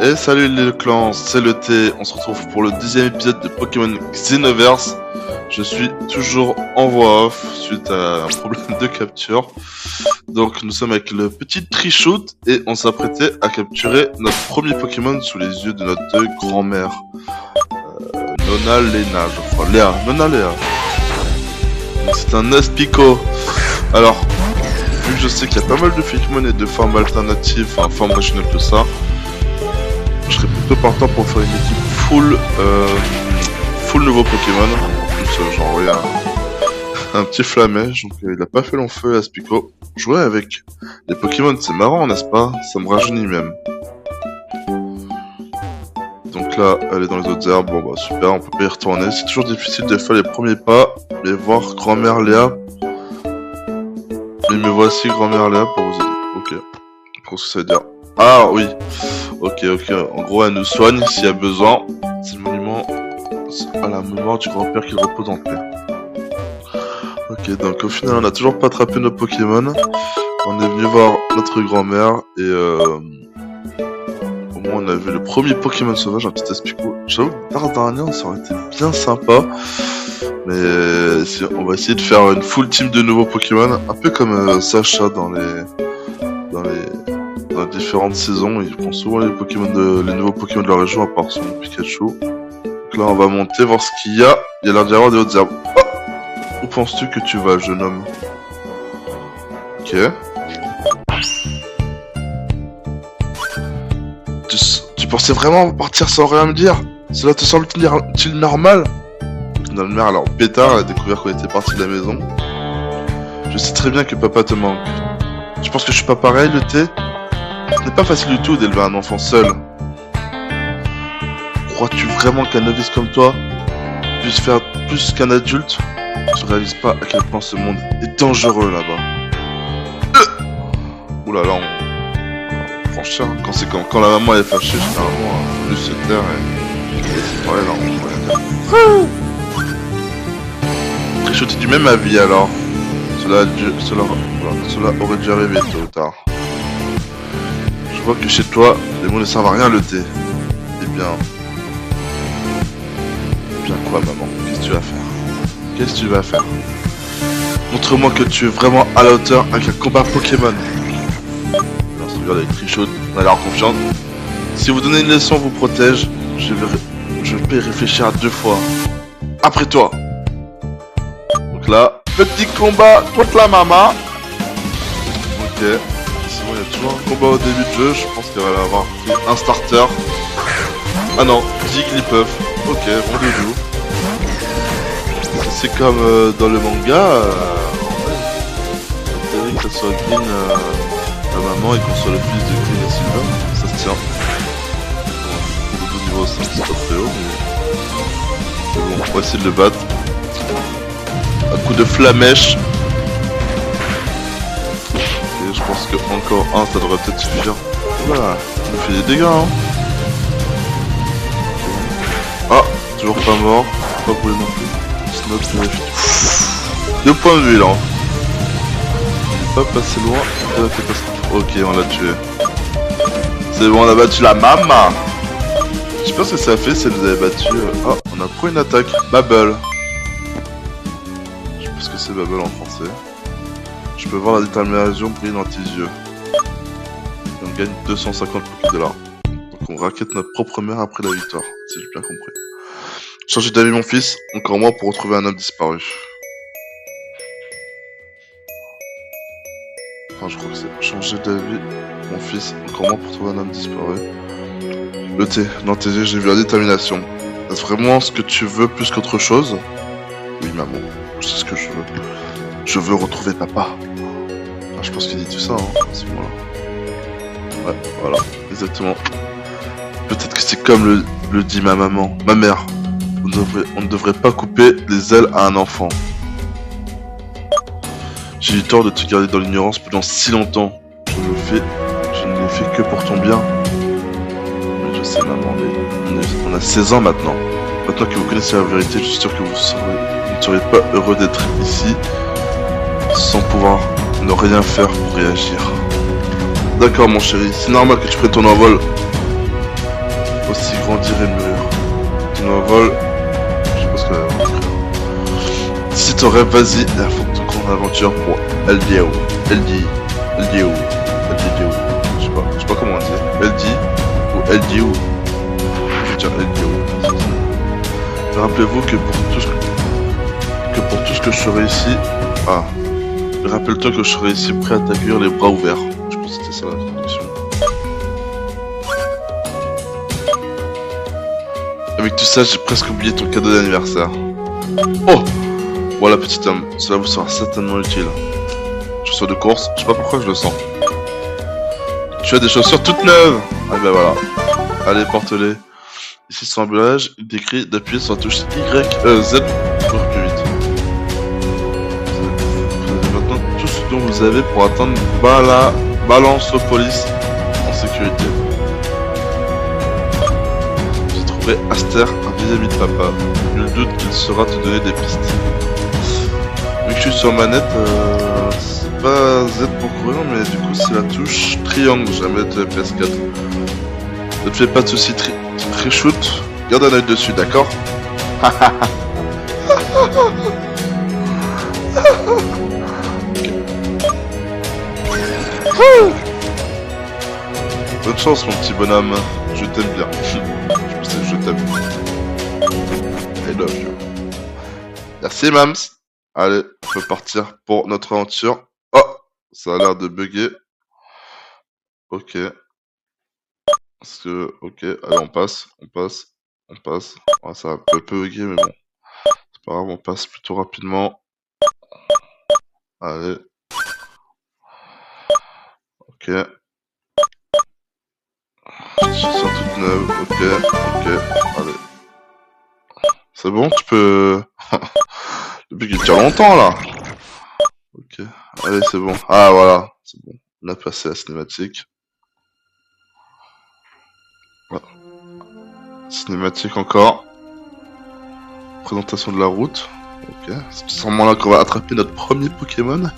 Et salut les clans, c'est le T, on se retrouve pour le 10e épisode de Pokémon Xenoverse. Je suis toujours en voix off suite à un problème de capture. Donc nous sommes avec le petit Trichout et on s'apprêtait à capturer notre premier Pokémon sous les yeux de notre grand-mère. Nona Lena, je crois. Nona Léa. C'est un Aspico. Alors, vu que je sais qu'il y a pas mal de Pokémon et de formes alternatives, enfin formes régionales que ça, je serais plutôt partant pour faire une équipe full nouveau Pokémon. En plus, j'ai envoyé un petit flamèche, donc il a pas fait long feu Aspico. Jouer avec les Pokémon, c'est marrant, n'est-ce pas? Ça me rajeunit même. Donc là, elle est dans les autres herbes, bon bah super, on peut pas y retourner. C'est toujours difficile de faire les premiers pas et voir grand-mère Léa. Et me voici grand-mère Léa pour vous aider. Ok. Pour ce que ça veut dire. Ah oui. Ok. En gros, elle nous soigne s'il y a besoin. C'est le monument à la mémoire du grand-père qui repose en paix. Ok, donc au final, on n'a toujours pas attrapé nos Pokémon. On est venu voir notre grand-mère et au moins on a vu le premier Pokémon sauvage, un petit Aspico. J'avoue que Dardania, ça aurait été bien sympa. Mais on va essayer de faire une full team de nouveaux Pokémon, un peu comme Sacha dans les différentes saisons. Ils prend souvent les nouveaux Pokémon de la région à part son Pikachu. Donc là on va monter, voir ce qu'il y a. Il y a l'air d'y avoir des hautes herbes. Oh, où penses-tu que tu vas, jeune homme? Ok. Tu pensais vraiment partir sans rien me dire? Cela te semble-t-il normal? Notre mère, alors pétard, elle a découvert qu'on était parti de la maison. Je sais très bien que papa te manque. Tu penses que je suis pas pareil, le thé? Ce n'est pas facile du tout d'élever un enfant seul. Crois-tu vraiment qu'un novice comme toi puisse faire plus qu'un adulte? Tu réalises pas à quel point ce monde est dangereux là-bas. Oulala, on franchit quand la maman est fâchée, généralement, plus se taire et c'est pareil là, Trichout est du même avis alors. Cela aurait dû arriver tôt ou tard. Je vois que chez toi, les mots ne servent à rien, le thé. Eh bien quoi, maman? Qu'est-ce que tu vas faire? Montre-moi que tu es vraiment à la hauteur avec un combat Pokémon. On se regarde avec Trichout, on a l'air confiant. Si vous donnez une leçon vous protège, je vais y réfléchir à 2 fois. Après toi. Donc là, petit combat contre la maman. Ok. Sinon, il y a toujours un combat au début de jeu. Je pense qu'il va y avoir un starter. Ah non, Jigglypuff. Ok, bon doudou. C'est comme dans le manga. C'est vrai que ça soit Green la maman et qu'on soit le fils de Green et Silver. Ça se tient. Au niveau 5, c'est pas très haut, mais bon, on va essayer de le battre. Un coup de flamèche. Et je pense que encore un, ça devrait peut-être suffire. Voilà, on nous fait des dégâts, hein. Ah, toujours pas mort. Pas brûlé non plus. Snot vérifie. 2 points de vie là. On n'est pas passé loin de la catastrophe. Ok, on l'a tué. C'est bon, on a battu la maman. Je sais pas ce que ça fait si elle nous avait battu. Ah, on a pris une attaque. Bubble. Je sais pas ce que c'est Bubble en français. Je peux voir la détermination briller dans tes yeux. Et on gagne 250 $. Donc on raquette notre propre mère après la victoire, si j'ai bien compris. Changer d'avis mon fils, encore moins pour retrouver un homme disparu. Enfin je crois que c'est changer d'avis mon fils, encore moins pour trouver un homme disparu. Le thé, dans tes yeux j'ai vu la détermination. Est-ce vraiment ce que tu veux plus qu'autre chose? Oui maman, je sais ce que je veux. Je veux retrouver papa. Enfin, je pense qu'il dit tout ça, hein, à ce moment-là. Ouais, voilà, exactement. Peut-être que c'est comme le dit ma maman, ma mère. On ne devrait pas couper les ailes à un enfant. J'ai eu tort de te garder dans l'ignorance pendant si longtemps. Je ne l'ai fait que pour ton bien. Mais je sais maman, mais on a 16 ans maintenant. Maintenant que vous connaissez la vérité, je suis sûr que vous ne seriez pas heureux d'être ici sans pouvoir ne rien faire pour réagir. D'accord mon chéri, c'est normal que tu prennes ton envol. grandir et mûrir. Ton envol, je sais pas ce que ça veut dire. Si ton rêve, vas-y, il faut que tu grande aventure pour LDO. LD. LDO. LDO. Je sais pas comment on dit. LD ou LDO. Je veux dire LDO. Rappelez-vous que pour tout ce que je serai ici. Ah. Rappelle-toi que je serai ici prêt à t'accueillir les bras ouverts. Je pense que c'était ça la traduction. Avec tout ça, j'ai presque oublié ton cadeau d'anniversaire. Oh! Voilà, petit homme, cela vous sera certainement utile. Chaussures de course, je sais pas pourquoi je le sens. Tu as des chaussures toutes neuves! Ah ben voilà. Allez, porte-les. Ici sur l'emballage, il décrit d'appuyer sur la touche Z pour plus vite. Vous avez maintenant tout ce dont vous avez pour atteindre Balançopolis en sécurité. J'ai trouvé Aster, un vieil ami de papa. Nul doute qu'il saura te donner des pistes. Vu que je suis sur manette, c'est pas Z pour courir, mais du coup c'est la touche triangle, jamais de PS4. Ne te fais pas de soucis, Trishoot, garde un œil dessus, d'accord? Bonne chance mon petit bonhomme, je t'aime bien. Je sais que je t'aime. I love you. Merci Mams. Allez, on peut partir pour notre aventure. Oh, ça a l'air de bugger. Ok. Parce que, ok, allez, on passe. Oh, ça a un peu bugger, mais bon. C'est pas grave, on passe plutôt rapidement. Allez. Ok. Chaussures toutes neuves, ok, allez. C'est bon, tu peux... Le bug il tient longtemps là. Ok, allez c'est bon. Ah voilà, c'est bon. On a passé la cinématique. Voilà. Cinématique encore. Présentation de la route. Ok, c'est sûrement là qu'on va attraper notre premier Pokémon.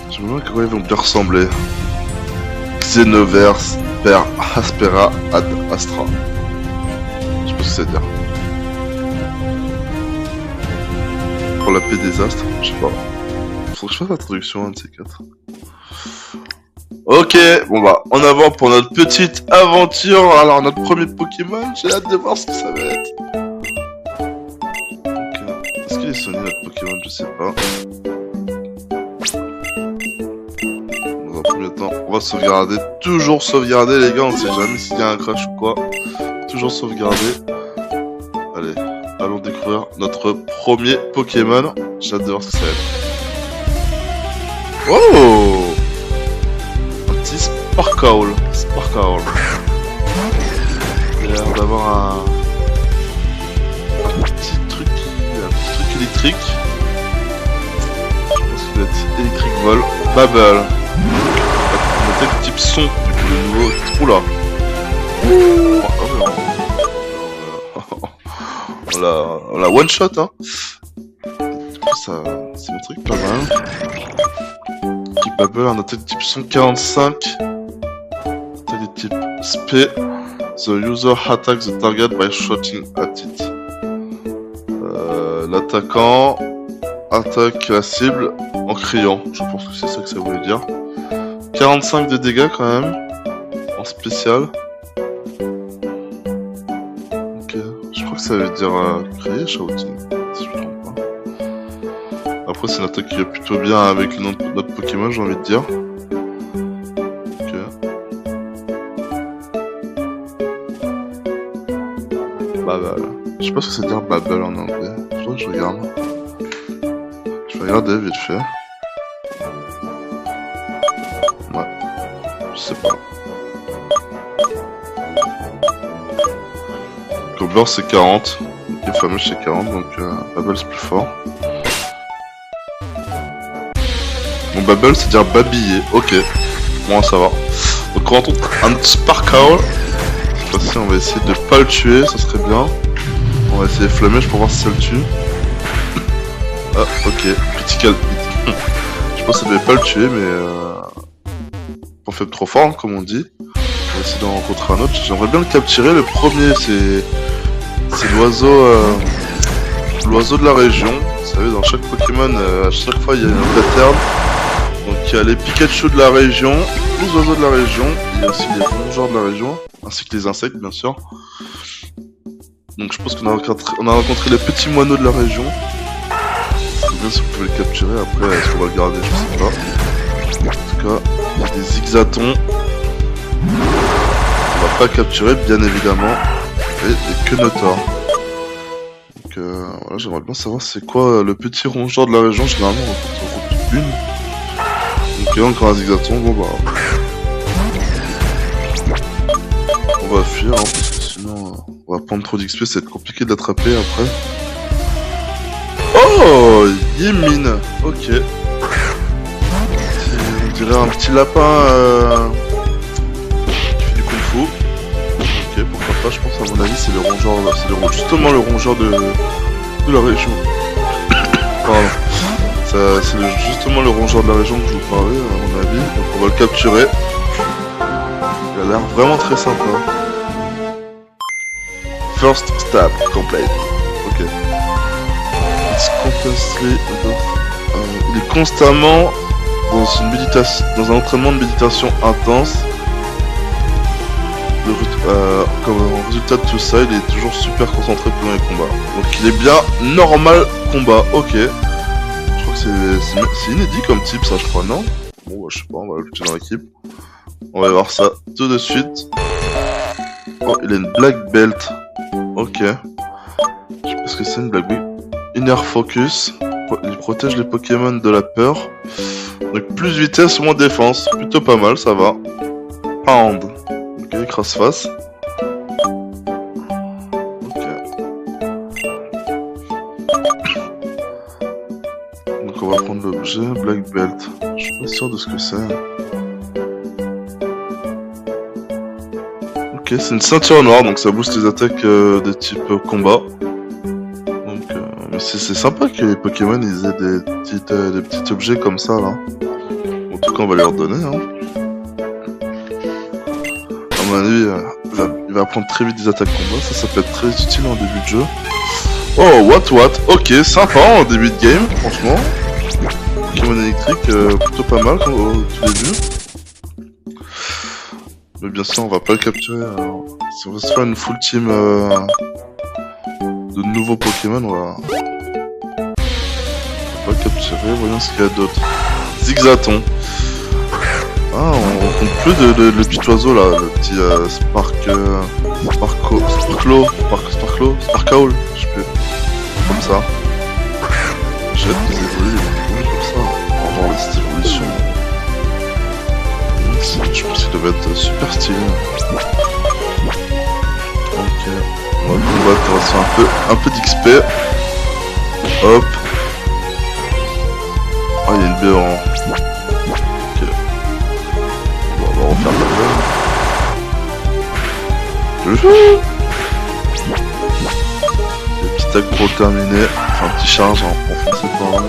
Je me demande à quoi ils vont bien ressembler. Xenoverse per Aspera ad Astra. Je sais pas ce que c'est à dire. Pour la paix des astres, je sais pas. Faut que je fasse la traduction, un de ces quatre. Ok, bon bah, en avant pour notre petite aventure. Alors, notre premier Pokémon, j'ai hâte de voir ce que ça va être. Ok, est-ce qu'il est sonné notre Pokémon? Je sais pas. Dans un premier temps, on va sauvegarder. Toujours sauvegarder, les gars, on sait jamais s'il y a un crash ou quoi. Toujours sauvegarder. Allez, allons découvrir notre premier Pokémon. J'ai hâte de voir ce que ça va être. Oh! Un petit Sparkle. Il a l'air d'avoir un petit truc électrique. Je pense qu'il doit être électrique vol. Bubble. On a tel type son, du coup, le nouveau. Oula! On l'a one shot, hein. Du coup, ça, c'est mon truc pas mal. Type Bubble, un attaque type 145. Attaque type SP. The user attacks the target by shooting at it. L'attaquant attaque la cible en criant. Je pense que c'est ça que ça voulait dire. 45 de dégâts quand même. En spécial. Je crois que ça veut dire crier, shouting, si je me trompe pas. Après, c'est une attaque qui va plutôt bien avec notre Pokémon, j'ai envie de dire. Ok. Bubble. Je sais pas ce que ça veut dire Bubble en anglais. Faudrait que je regarde. Je vais regarder vite fait. Ouais. Je sais pas. Gobbler c'est 40, les fameux c'est 40, donc Bubble c'est plus fort. Bon, Bubble c'est dire babiller, ok, bon ça va. Donc on rencontre un Sparkle, cette fois-ci on va essayer de pas le tuer, ça serait bien. On va essayer Flamèche pour voir si ça le tue. Ah ok, critical hit. Je pense que ça devait pas le tuer mais... Pas faible trop fort, hein, comme on dit. va essayer d'en rencontrer un autre. J'aimerais bien le capturer. Le premier, c'est l'oiseau de la région. Vous savez, dans chaque Pokémon, à chaque fois, il y a un pattern. Donc il y a les Pikachu de la région, les oiseaux de la région, il y a aussi les rongeurs de la région, ainsi que les insectes bien sûr. Donc je pense qu'on a rencontré les petits moineaux de la région. C'est bien si vous pouvez le capturer, après est-ce qu'on va le garder, je sais pas. En tout cas, il y a des zigzatons. On va pas capturer bien évidemment. Et des quenotors. Donc voilà, j'aimerais bien savoir c'est quoi le petit rongeur de la région, généralement on rencontre une. Ok, encore un zigzaton, bon bah... On va fuir, hein, parce que sinon on va prendre trop d'XP, ça va être compliqué de l'attraper après. Oh Yémine. Ok. On dirait un petit lapin qui fait du kung fu. Ok, pourquoi pas, je pense à mon avis c'est le rongeur, justement le rongeur de la région. Pardon. C'est justement le rongeur de la région que je vous parlais, à mon avis. Donc on va le capturer. Il a l'air vraiment très sympa. First stab complete. Ok. Il est constamment dans un entraînement de méditation intense. Comme résultat de tout ça, il est toujours super concentré pendant les combats. Donc il est bien normal combat. Ok. C'est inédit comme type ça je crois, non? Bon bah je sais pas, on va le mettre dans l'équipe. On va voir ça tout de suite. Oh, il a une Black Belt. Ok. Je sais pas ce que c'est une Black Belt. Inner Focus. Il protège les Pokémon de la peur. Donc plus vitesse, moins défense. Plutôt pas mal, ça va. Pound. Ok, cross-face. On va prendre l'objet Black Belt. Je suis pas sûr de ce que c'est. Ok, c'est une ceinture noire, donc ça booste les attaques de type combat. Donc, mais c'est sympa que les Pokémon ils aient des petits objets comme ça là. En tout cas, on va leur donner. Hein. À mon avis, il va apprendre très vite des attaques combat. Ça peut être très utile en début de jeu. Oh, what? Ok, sympa en début de game, franchement. Pokémon électrique, plutôt pas mal au tout début. Mais bien sûr, on va pas le capturer. Si on veut se faire une full team de nouveaux Pokémon, on va pas le capturer. Voyons ce qu'il y a d'autre. Zigzaton. Ah, on rencontre plus le petit oiseau là, le petit Sparkle, je sais plus. Comme ça. J'ai hâte qu'ils évoluent, comme ça. On va voir cette évolution. Je pense qu'il devait être super stylé. Ok. On va combattre, on va se faire un peu d'XP. Hop. Ah, il y a une baie en... Ok. On va refaire la baie. Des petits accros terminés. Enfin, un petit charge en français par là.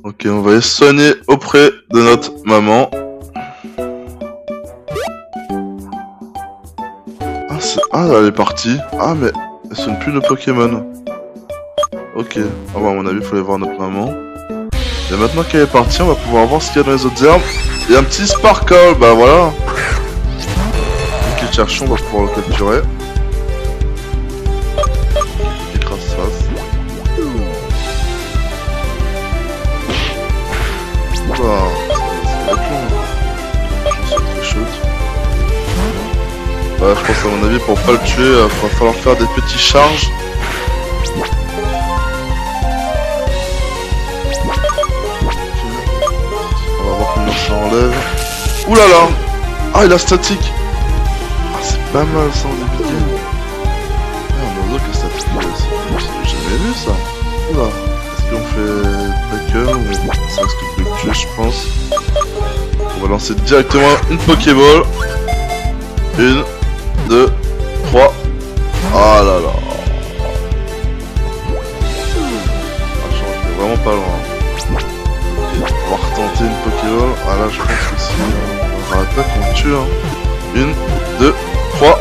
Ok, on va aller se soigner auprès de notre maman. Ah, elle est partie. Ah, mais elle sonne plus nos Pokémon. Ok, ah bah, à mon avis, il fallait voir notre maman. Et maintenant qu'elle est partie, on va pouvoir voir ce qu'il y a dans les autres herbes. Il y a un petit Sparkle, bah voilà. Donc, le cherchons, on va pouvoir le capturer. Écrase-face. Oula, ça va être long. Je suis très chaude. Bah, je pense à mon avis, pour pas le tuer, il va falloir faire des petits charges. On va voir combien ça enlève. Oulala! Ah, il a statique! Ah, c'est pas mal ça en début de game. Ah, un oiseau qui a statique, j'ai jamais vu ça. Oula, est-ce qu'on fait tackle ou ça risque de le tuer, je pense. On va lancer directement une Pokéball. 1, 2, 3. Ah là là. Ah, j'en étais vraiment pas loin. On va retenter une Pokéball. Ah là, je pense que si on par attaque, on tue. Hein. 1, 2, 3.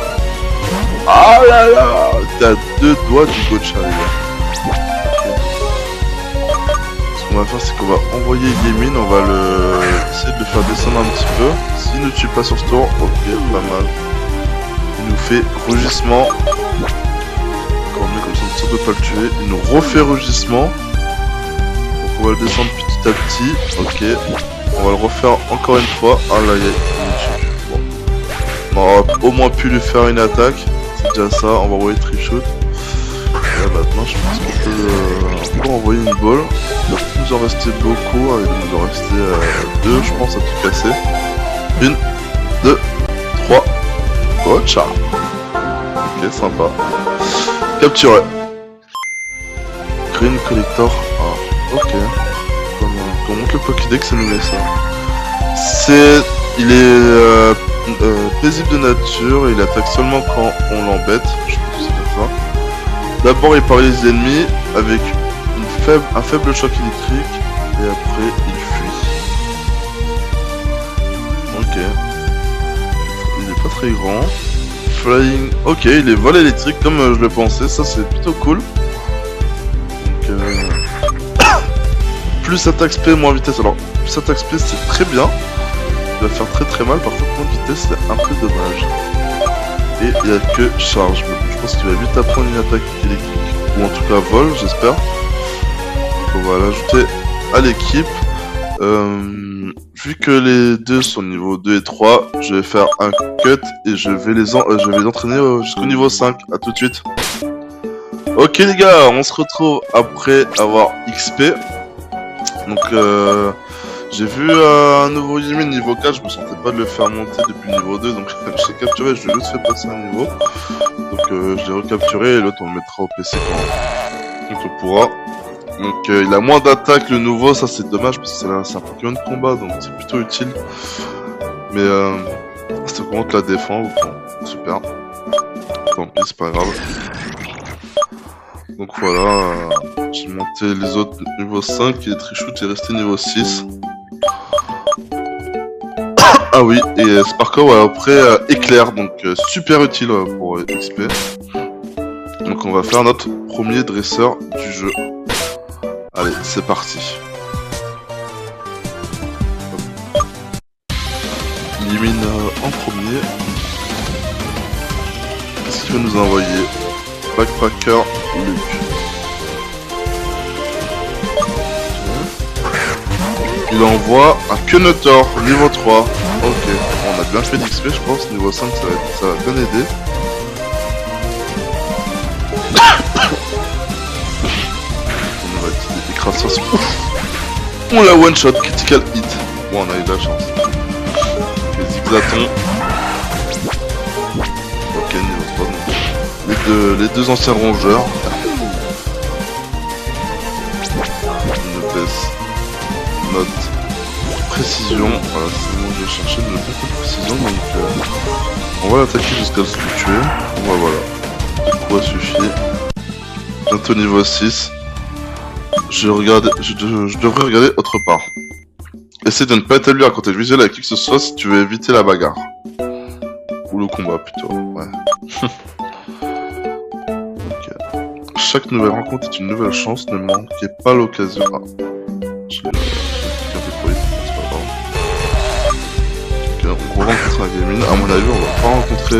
Ah là là, t'as 2 doigts du gotcha, les gars. Ce qu'on va faire, c'est qu'on va envoyer Yemin, on va essayer de le faire descendre un petit peu. S'il ne tue pas sur ce tour, ok, pas mal. Il nous fait rugissement. Encore mieux, comme ça on ne peut pas le tuer. Il nous refait rugissement. Donc on va le descendre petit à petit. Ok. On va le refaire encore une fois. Ah là, il me tue. Bon. On aura au moins pu lui faire une attaque. C'est déjà ça. On va envoyer Trichot. Et là maintenant, je pense qu'on peut envoyer une balle. Il va nous en rester beaucoup. Il va nous en rester 2, je pense, à tout casser. 1, 2, 3. Gotcha. Ok, sympa. Capturé. Green Collector. Ah, ok. Quand on monte le Pokédex, ça nous met ça. Il est paisible de nature et il attaque seulement quand on l'embête. Je pense que c'est bien ça. D'abord, il parle les ennemis avec un faible choc électrique et après, il fuit. Ok. Il est pas très grand. Flying. Ok, il est vol électrique comme je le pensais. Ça, c'est plutôt cool. Donc, plus attaque SP, moins vitesse. Alors, plus attaque SP, c'est très bien. Il va faire très très mal. Par contre, moins vitesse, c'est un peu dommage. Et il n'y a que charge. Je pense qu'il va vite apprendre une attaque électrique. Ou en tout cas vol, j'espère. Donc on va l'ajouter à l'équipe. Vu que les deux sont niveau 2 et 3, je vais faire un cut et je vais les entraîner jusqu'au niveau 5. A tout de suite. Ok les gars, on se retrouve après avoir XP. Donc j'ai vu un nouveau Yemin niveau 4, je me sentais pas de le faire monter depuis le niveau 2, donc je l'ai capturé, je l'ai juste fait passer un niveau. Donc je l'ai recapturé et l'autre on le mettra au PC quand on pourra. Donc il a moins d'attaque le nouveau, ça c'est dommage parce que c'est un Pokémon de combat donc c'est plutôt utile. Mais ça augmente la défense, bon, super. Tant pis, c'est pas grave. Donc voilà, j'ai monté les autres niveau 5 et Trichot est resté niveau 6. Ah oui, et Sparkle après éclair, donc super utile pour XP. Donc on va faire notre premier dresseur du jeu. Allez, c'est parti. Yemin en premier. Qu'est-ce qu'il va nous envoyer? Backpacker Luke. Il envoie un Quenotor niveau 3. Ok, on a bien fait d'XP je pense, niveau 5 ça va bien aider. On va utiliser l'écrasation. On l'a one shot, critical hit. Bon, on a eu de la chance. Les zigzatons. Ok, niveau 3. Donc. Les deux anciens rongeurs. On baisse notre précision. Voilà, c'est bon, je vais chercher de beaucoup de précision. Donc, on va l'attaquer jusqu'à ce le tuer. Bon, voilà. Du coup, ça suffit. Bientôt niveau 6. Je devrais regarder autre part. Essaye de ne pas établir un contact visuel avec qui que ce soit si tu veux éviter la bagarre. Ou le combat plutôt, ouais. Ok. Chaque nouvelle rencontre est une nouvelle chance, ne manquez pas l'occasion. Ah. J'ai bien déployé, c'est pas grave. Ok, on va rencontrer un Yemin. À mon avis, on va pas rencontrer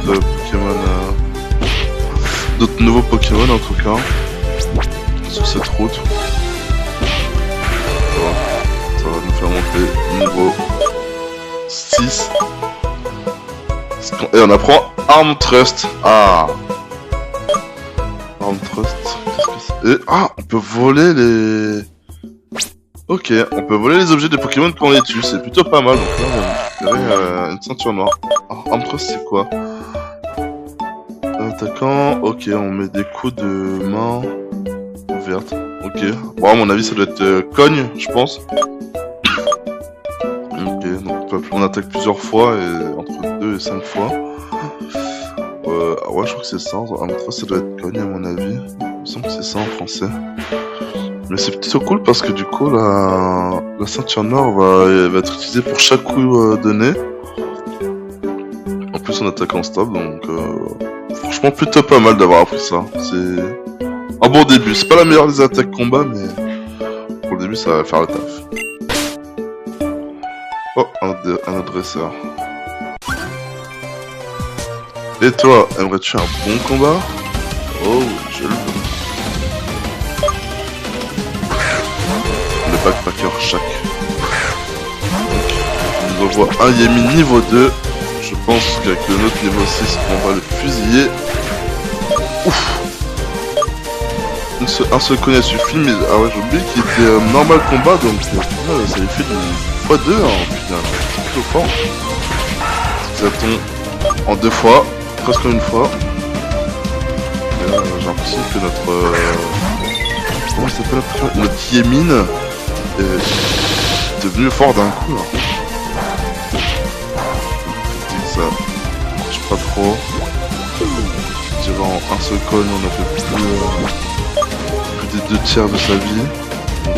d'autres Pokémon. D'autres nouveaux Pokémon en tout cas. Sur cette route. Ça va nous faire monter niveau 6. Et on apprend Arm Trust. Ah, Arm Trust, qu'est-ce que c'est? Et ah, on peut voler les... Ok, on peut voler les objets des Pokémon quand on les tue, c'est plutôt pas mal. Donc là, on va récupérer une ceinture noire. Ah, Arm Trust, c'est quoi? Attaquant, ok, on met des coups de main verte. Ok, bon, à mon avis, ça doit être cogne, je pense. Ok, donc on attaque plusieurs fois, et entre 2 et 5 fois. Ouais, je crois que c'est ça. Ça doit être cogne, à mon avis. Il me semble que c'est ça en français. Mais c'est plutôt cool parce que du coup, la ceinture noire va être utilisée pour chaque coup donné. plus en attaque en stable, donc franchement plutôt pas mal d'avoir appris ça. C'est un bon début, c'est pas la meilleure des attaques combat, mais pour le début ça va faire le taf. Oh, un adresseur. Et toi, aimerais-tu un bon combat? Oh, je le veux. Le backpacker Shaq. On nous envoie un Yemi niveau 2. Je pense qu'avec le nôtre niveau 6, on va le fusiller. Ouf. Un seul connaît suffit, mais ah ouais, j'ai oublié qu'il était normal combat, donc ça lui fait du x2 hein, au final. C'est plutôt fort. Zaton en 2 fois, presque une fois. J'ai l'impression que notre... comment ça s'appelle? Notre Yémine est devenu fort d'un coup là. Ça marche pas trop. Je dirais en un seul coin on a fait plus des 2 tiers de sa vie. Donc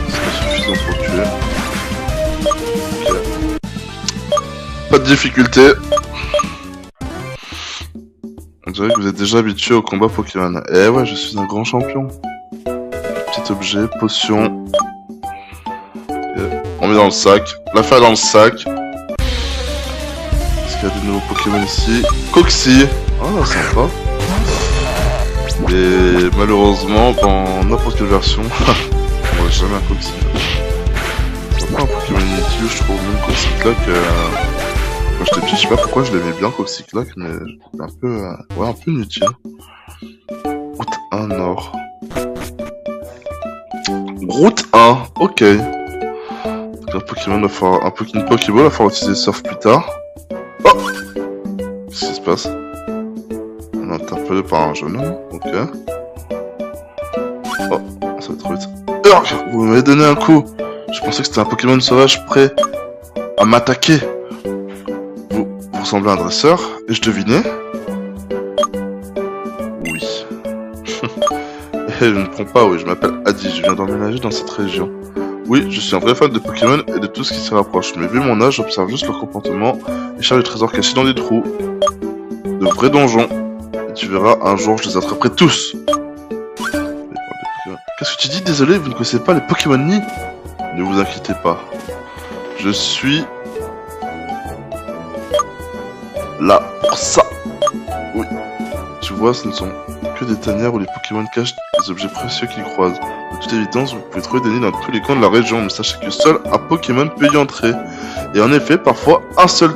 c'est pas suffisant pour tuer. Okay. Pas de difficulté. On dirait que vous êtes déjà habitué au combat Pokémon. Eh ouais, je suis un grand champion. Petit objet, potion. On met dans le sac. L'affaire dans le sac. Est-ce qu'il y a de nouveaux Pokémon ici? Coxy. Ah, sympa. Et malheureusement, dans n'importe quelle version, on voit jamais un Coxy. C'est pas un Pokémon inutile, je trouve. Même Coxyclock. Quand j'étais petit, je sais pas pourquoi je l'aimais bien Coxyclock, mais un peu, ouais, un peu inutile. Route 1 nord. Route 1, ok. Donc un Pokémon va falloir, un Pokémon Pokéball va falloir utiliser Surf plus tard. Oh! Qu'est-ce qui se passe? On est interpellé par un jeune homme, ok. Oh, ça va trop vite. Urgh! Vous m'avez donné un coup. Je pensais que c'était un Pokémon sauvage prêt à m'attaquer. Vous ressemblez à un dresseur, et je devinais? Oui. Et je ne prends pas, oui, je m'appelle Adi, je viens d'emménager dans cette région. Oui, je suis un vrai fan de Pokémon et de tout ce qui s'y rapproche, mais vu mon âge, j'observe juste leur comportement et cherche des trésors cachés dans des trous. De vrais donjons. Et tu verras, un jour, je les attraperai tous. Qu'est-ce que tu dis? Désolé, vous ne connaissez pas les Pokémon Ni? Ne vous inquiétez pas. Je suis... là pour ça. Oui. Tu vois, ce ne sont que des tanières où les Pokémon cachent des objets précieux qu'ils croisent. De toute évidence, vous pouvez trouver des nids dans tous les coins de la région, mais sachez que seul un Pokémon peut y entrer. Et en effet, parfois, un seul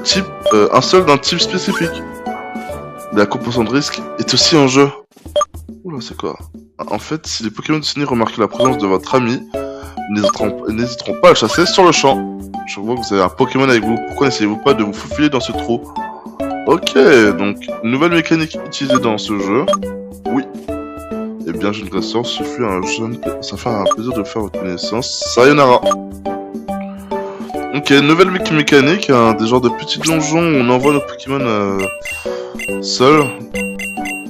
d'un type spécifique. La composante de risque est aussi en jeu. Oula, c'est quoi? En fait, si les Pokémon de ce nid remarquent la présence de votre ami, n'hésiteront pas à le chasser sur le champ. Je vois que vous avez un Pokémon avec vous. Pourquoi n'essayez-vous pas de vous faufiler dans ce trou? Ok, donc, nouvelle mécanique utilisée dans ce jeu. Oui. Eh bien, jeune dresseur, ça fait un plaisir de faire votre connaissance. Sayonara. Ok, nouvelle mécanique, hein, des genres de petits donjons où on envoie nos Pokémon seuls.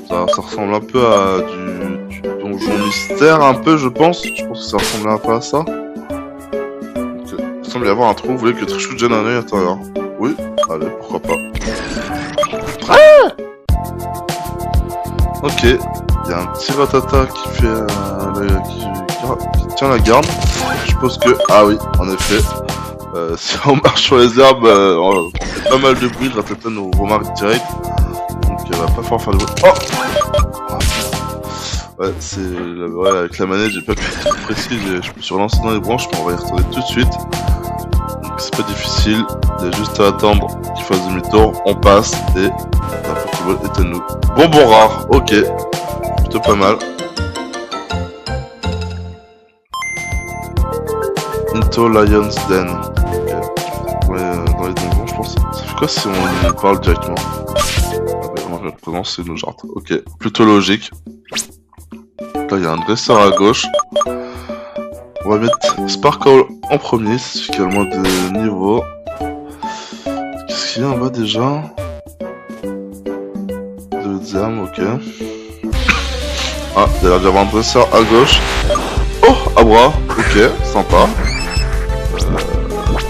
Ça ressemble un peu à du donjon mystère, un peu, je pense. Je pense que ça ressemble un peu à ça. Okay. Il semble y avoir un trou, vous voulez que Trichou gêne un œil à l'intérieur? Oui, allez, pourquoi pas. Ah! Ok, il y a un petit Rattata qui fait qui tient la garde. Je suppose que... ah oui, en effet. Si on marche sur les herbes, on fait pas mal de bruit, le Rattata nous remarque direct. Donc il va pas falloir faire de bruit. Oh! Ouais, c'est... ouais, avec la manette, j'ai pas pu être précis, je me suis relancé dans les branches, mais on va y retourner tout de suite. Donc c'est pas difficile, il y a juste à attendre qu'il fasse demi-tour, on passe, et la Pokéball est à nous. Bonbon rare, ok. Plutôt pas mal. Into Lion's Den. Ok. Ouais, dans les donjons, je pense. Ça fait quoi si on parle directement? Ah bah, on va prononcer nos jartes. Ok, plutôt logique. Là, il y a un dresseur à gauche. On va mettre Sparkle en premier, c'est celui qui a le moins de niveau. Qu'est-ce qu'il y a en bas déjà? De diamants, ok. Ah, il a l'air d'y avoir un dresseur à gauche. Oh, Abra, ok, sympa.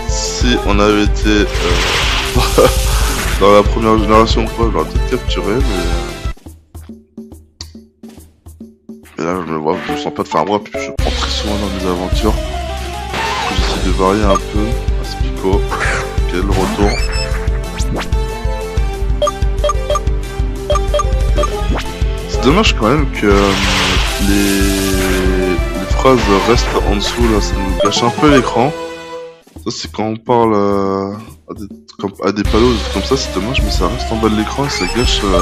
Si on avait été Dans la première génération, quoi, je l'aurais peut-être capturé, mais... Et là, je me sens pas de faire un bras, puis je prends très souvent dans mes aventures. J'essaie de varier un peu. Aspico. Ok, le retour. C'est dommage quand même que les phrases restent en dessous, là, ça nous gâche un peu l'écran. Ça, c'est quand on parle à des palos comme ça, c'est dommage, mais ça reste en bas de l'écran et ça gâche, ouais.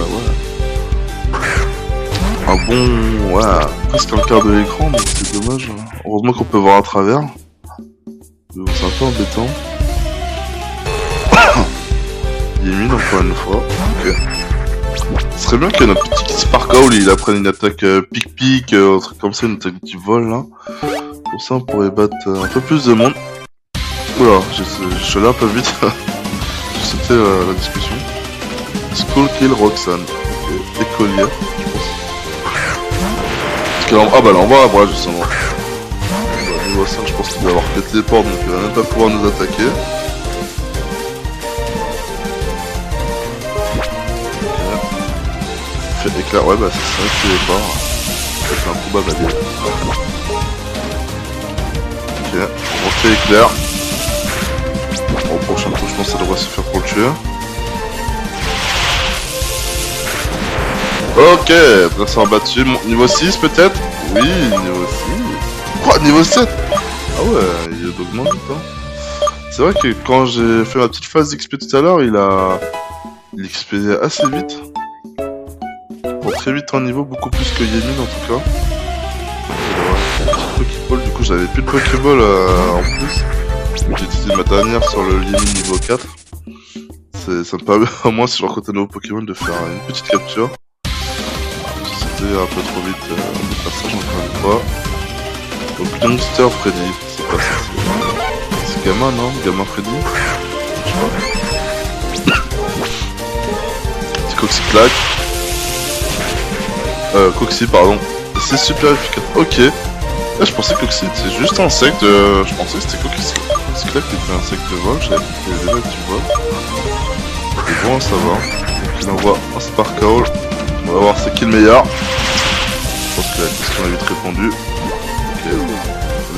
Un bon, ouais, presque un quart de l'écran, donc c'est dommage. Heureusement qu'on peut voir à travers. Mais bon, c'est un peu embêtant. Yémine encore une fois. Ok. Ce serait bien que notre petit Sparkle il apprenne une attaque pic-pic, un truc comme ça, une attaque qui vole là. Pour ça on pourrait battre un peu plus de monde. Oula, je suis allé un peu vite. C'était la discussion. Skull Kill Roxanne. Ok, écolière, je pense. Ah bah là on va à bras justement. Bah, niveau 5 je pense qu'il doit avoir pété les portes donc il va même pas pouvoir nous attaquer. Fait éclair, ouais bah c'est ça qui est fort. C'est improbable à dire. Ok, on refait éclair. Au prochain tour je pense que ça devrait se faire pour le tuer. Ok, adversaire battu, niveau 6 peut-être. Oui, niveau 6. Quoi, niveau 7? Ah ouais, il augmente vite hein. C'est vrai que quand j'ai fait ma petite phase d'XP tout à l'heure, il XP assez vite. Pour très vite en niveau, beaucoup plus que Yémine en tout cas. Pokéball, du coup j'avais plus de Pokéball en plus. J'ai utilisé ma dernière sur le Yémine niveau 4. Ça me permet à moi si je rencontre un nouveau Pokémon de faire une petite capture. C'était un peu trop vite le passage encore une fois. Donc Youngster Freddy, c'est pas ça, c'est Gamin non? Gamin Freddy? Je sais pas. Petit Coxyclac. Coxy pardon. C'est super efficace. Ok. Là je pensais que Coxy c'était juste un insecte. Je pensais que c'était Coxyclac qui était un insecte de vol. J'avais vu qu'il y avait déjà du vol. C'est bon à savoir. Donc il envoie un Sparkle. On va voir c'est qui le meilleur. Je pense que la question est vite répondue. Ok.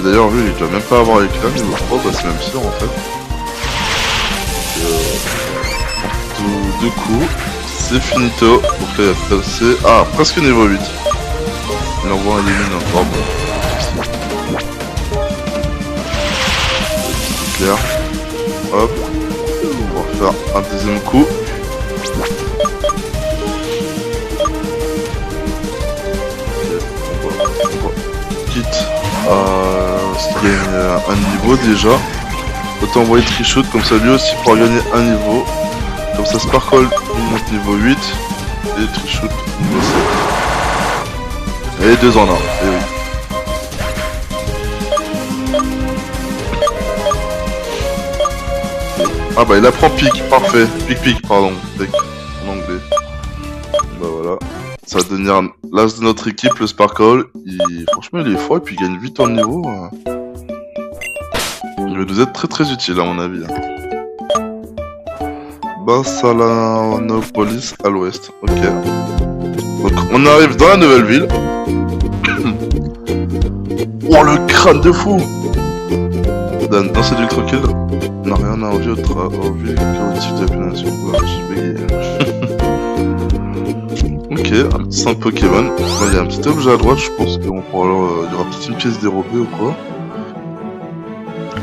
D'ailleurs lui il doit même pas avoir éclair niveau 3, bah c'est même sûr en fait. Deux coups. C'est finito. Donc là il va passer. Ah presque niveau 8. Il envoie un Yémine encore bon. Clair. Hop. On va faire un deuxième coup. Quitte à ce qu'il gagne un niveau déjà. Autant envoyer Trichoute comme ça lui aussi pour gagner un niveau. Comme ça Sparkle monte niveau 8 et Trichoute niveau 7. Et 2 en 1, et oui. Ah bah il apprend pic, parfait. Pic pardon, deck en anglais. Bah voilà. Ça va devenir l'as de notre équipe, le Sparkle. Franchement il est fort et puis il gagne vite en niveau. Il va nous être très utile à mon avis. Bassalanopolis à l'ouest. Ok. Donc on arrive dans la nouvelle ville. Oh le crâne de fou! Dan, dans cette ultra kill, n'a rien à envier au vu chaotique de la péninsule. Voilà, j'ai bégayé. Ok, un petit 5 Pokémon. Là, il y a un petit objet à droite, je pense qu'on pourra il y aura peut-être une pièce dérobée ou quoi.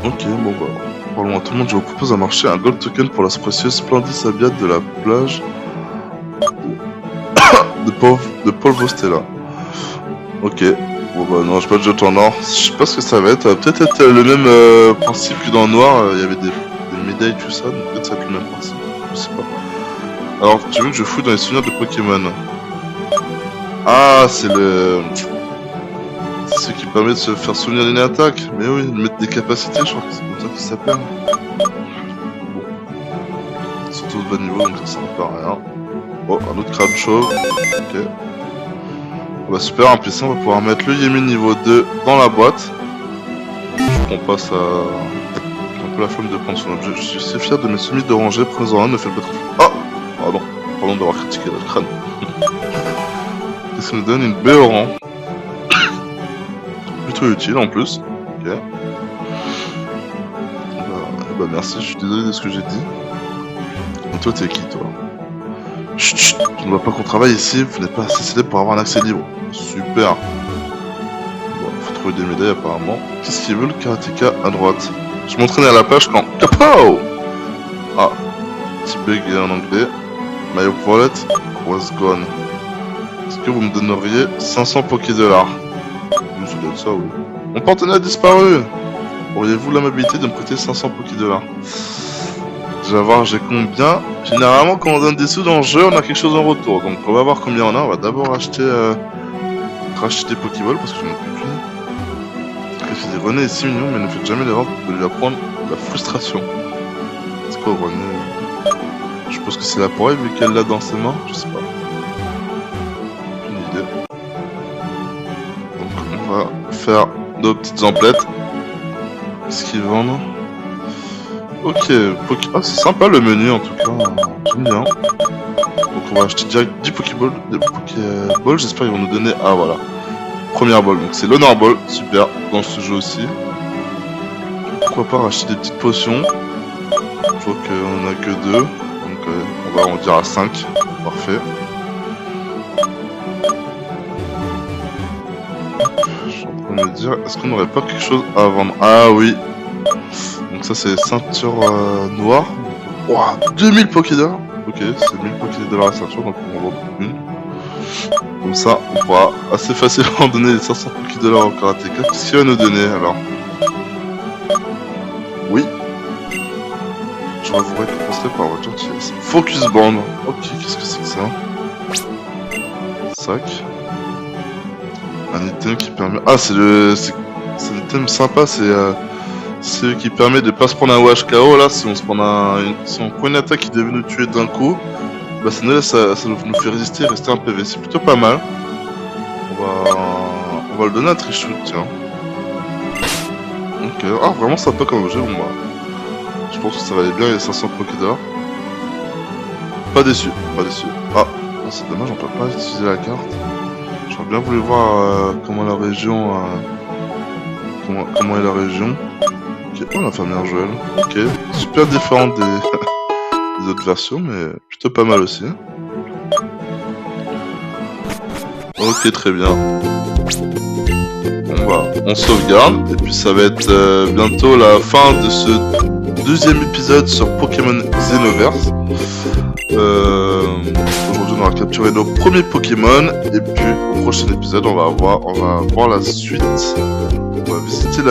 Ok, bon bah, parlons à tout le monde, je vous propose un marché, un gold token pour la précieuse Splendis Abiate de la plage de Polvostella. Ok, bon bah non, j'ai pas de jeton en or, je sais pas ce que ça va être, peut-être être le même principe que dans le noir, il y avait des médailles tout ça, donc peut-être ça va être le même principe, je sais pas. Alors, tu veux que je fouille dans les souvenirs de Pokémon? Ah, c'est ce qui permet de se faire souvenir d'une attaque. Mais oui, de mettre des capacités, je crois que c'est comme ça qu'il s'appelle. Bon. Surtout de bas niveau, donc ça sert pas à rien. Oh, un autre crâne chauve. Ok. Bah super, en plus on va pouvoir mettre le Yémine niveau 2 dans la boîte. Je prends pas ça... J'ai un peu la flemme de prendre son objet. Je suis si fier de mes semis de rangée, prenez-en un, ne faites pas trop... Oh, pardon d'avoir critiqué le crâne. Qu'est-ce qu'on nous donne? Une Béoran. Plutôt utile en plus. Ok. Bah merci, je suis désolé de ce que j'ai dit. Et toi t'es qui toi? Chut, chut, tu ne vois pas qu'on travaille ici, vous n'êtes pas assez célèbre pour avoir un accès libre. Super. Bon, faut trouver des médailles apparemment. Qu'est-ce qu'ils veulent? Karatéka à droite. Je m'entraînais à la page quand... Kapow! Ah, petit bug en anglais. My wallet was gone. Est-ce que vous me donneriez 500 Poké-Dollars? Oui, ça doit être ça, oui. Mon partenaire a disparu. Auriez-vous l'amabilité de me prêter 500 Poké-Dollars? Déjà voir j'ai combien. Généralement quand on donne des sous dans le jeu on a quelque chose en retour. Donc on va voir combien on a. On va d'abord acheter racheter des Pokéballs parce que j'en ai plus qu'une. Qu'est-ce qu'il dit? René est si mignon mais ne faites jamais l'erreur de lui apprendre la frustration. C'est quoi René? Je pense que c'est la poire vu qu'elle l'a dans ses mains. Je sais pas. Aucune idée. Donc on va faire nos petites emplettes. Qu'est-ce qu'ils vendent? Ok, ah c'est sympa le menu en tout cas, j'aime bien. Donc on va acheter direct 10 Pokéballs, j'espère qu'ils vont nous donner, ah voilà, première ball, donc c'est l'Honor Ball, super, dans ce jeu aussi. Pourquoi pas racheter des petites potions, je vois qu'on en a que 2, donc on va en dire à 5, parfait. Je suis en train de me dire, est-ce qu'on n'aurait pas quelque chose à vendre? Ah oui. Donc ça c'est ceinture noire. Ouah, 2000 Pokédollars. Ok, c'est 1000 Pokédollars la ceinture, donc on va en vendre une. Comme ça, on pourra assez facilement donner les 500 Pokédollars au Karatéka. Qu'est-ce qu'il va nous donner alors? Oui. Je vous récompenserai par votre gentillesse. Focus Band. Ok, qu'est-ce que c'est que ça? Sac. Un item qui permet... Ah, c'est un item sympa, c'est ce qui permet de pas se prendre un wash KO là, si on se prend si on prend une attaque qui devait nous tuer d'un coup, bah ça nous fait résister et rester un PV, c'est plutôt pas mal. On va le donner à Trichou, tiens. Ok, ah vraiment sympa comme objet, bon bah. Je pense que ça valait bien les 500 Pokédollars. Pas déçu, pas déçu. Ah, c'est dommage, on peut pas utiliser la carte. J'aurais bien voulu voir comment la région... comment est la région. Ok, oh l'infirmière Joël. Ok, super différente des autres versions, mais plutôt pas mal aussi. Ok, très bien. On sauvegarde, et puis ça va être bientôt la fin de ce deuxième épisode sur Pokémon Xenoverse. Aujourd'hui on va capturer nos premiers Pokémon, et puis au prochain épisode on va voir la suite. On va visiter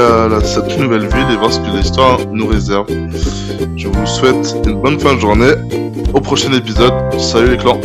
cette nouvelle ville et voir ce que l'histoire nous réserve. Je vous souhaite une bonne fin de journée. Au prochain épisode. Salut les clans.